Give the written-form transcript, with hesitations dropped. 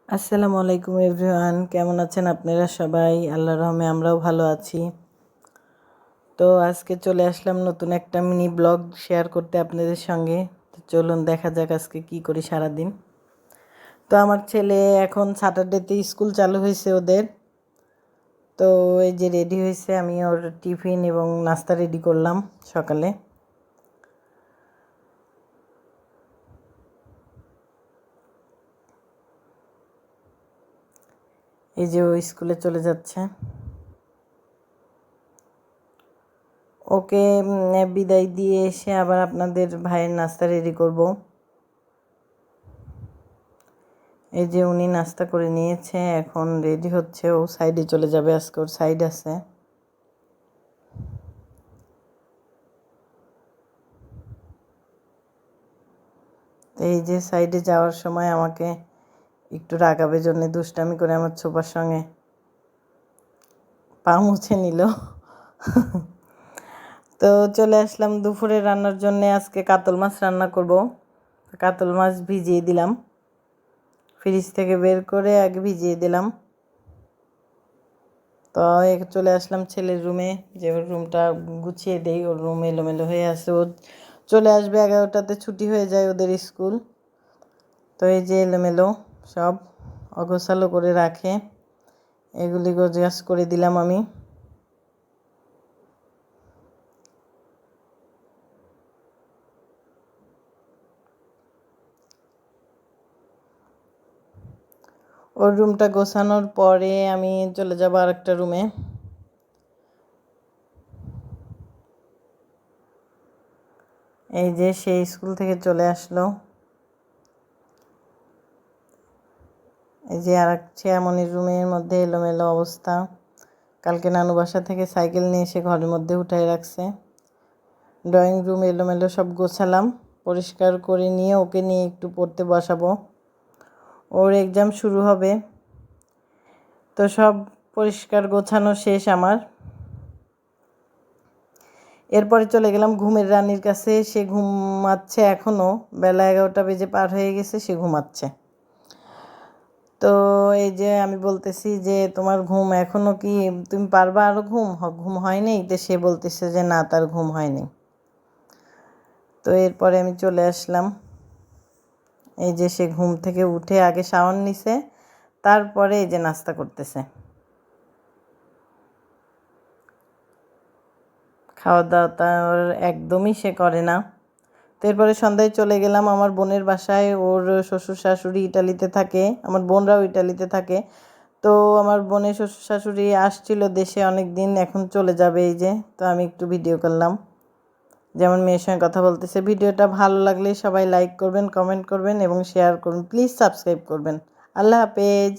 আসসালামু আলাইকুম এভরিওয়ান, কেমন আছেন আপনারা সবাই? আল্লাহর রহমে আমরাও ভালো আছি। তো আজকে চলে আসলাম নতুন একটা মিনি ব্লগ শেয়ার করতে আপনাদের সঙ্গে। তো চলুন দেখা যাক আজকে কি করি সারাদিন। তো আমার ছেলে এখন স্যাটারডেতে স্কুল চালু হয়েছে ওদের। তো এই যে রেডি হয়েছে, আমি ওর টিফিন এবং নাস্তা রেডি করলাম সকালে। এই যে ও স্কুলে চলে যাচ্ছে। ওকে বিদায় দিয়ে এসে আবার আপনাদের ভাইয়ের নাস্তা রেডি করব। এই যে উনি নাস্তা করে নিয়েছে, এখন রেডি হচ্ছে, ও সাইডে চলে যাবে, আজকে ওর সাইড আছে। তো এই যে সাইডে যাওয়ার সময় আমাকে একটু রাগাবে জন্য দুষ্টামি করে আমার ছোপার সঙ্গে পা মুছে নিল। তো চলে আসলাম দুপুরে রান্নার জন্য। আজকে কাতল মাছ রান্না করব। কাতল মাছ ভিজিয়ে দিলাম, ফ্রিজ থেকে বের করে আগে ভিজিয়ে দিলাম। তো চলে আসলাম ছেলের রুমে, যে ওর রুমটা গুছিয়ে দেই, ওর রুম এলোমেলো হয়ে আসে। ও চলে আসবে 11টাতে, ছুটি হয়ে যায় ওদের স্কুল। তো এই যে এলোমেলো সব অগোছালো করে রাখে, এগুলি গোছগাছ করে দিলাম আমি। ওর রুমটা গোছানোর পরে আমি চলে যাব আর একটা রুমে। এই যে সে স্কুল থেকে চলে আসলো। এই যে আর এক ছেয়ামনির রুমের মধ্যে এলোমেলো অবস্থা। কালকে নানু বাসা থেকে সাইকেল নিয়ে এসে ঘরের মধ্যে উঠাই রাখছে। ড্রয়িং রুম এলোমেলো সব গোছালাম, পরিষ্কার করে নিয়ে ওকে নিয়ে একটু পড়তে বসাবো। ওর এক্সাম শুরু হবে। তো সব পরিষ্কার গোছানো শেষ আমার। এরপরে চলে গেলাম ঘুমের রানীর কাছে। সে ঘুমাচ্ছে এখনও, বেলা 11টা বেজে পার হয়ে গেছে, সে ঘুমাচ্ছে। তো এই যে আমি বলতেছি যে তোমার ঘুম এখনও কি, তুমি পারবা আরও ঘুম হয়নি? তো সে বলতেছে যে না, তার ঘুম হয়নি। তো এরপরে আমি চলে আসলাম। এই যে সে ঘুম থেকে উঠে আগে শাওয়ার নিছে, তারপরে এই যে নাস্তা করতেছে। খাওয়া দাওয়া তার একদমই সে করে না। তো এরপরে সন্ধ্যায় চলে গেলাম আমার বোনের বাসায়। ওর শ্বশুর শাশুড়ি ইটালিতে থাকে, আমার বোনরাও ইটালিতে থাকে। তো আমার বোনের শ্বশুর শাশুড়ি আসছিল দেশে অনেক দিন, এখন চলে যাবে। এই যে তো আমি একটু ভিডিও করলাম, যেমন মেয়ের সঙ্গে কথা বলতেছে। ভিডিওটা ভালো লাগলে সবাই লাইক করবেন, কমেন্ট করবেন এবং শেয়ার করবেন। প্লিজ সাবস্ক্রাইব করবেন। আল্লাহ হাফেজ।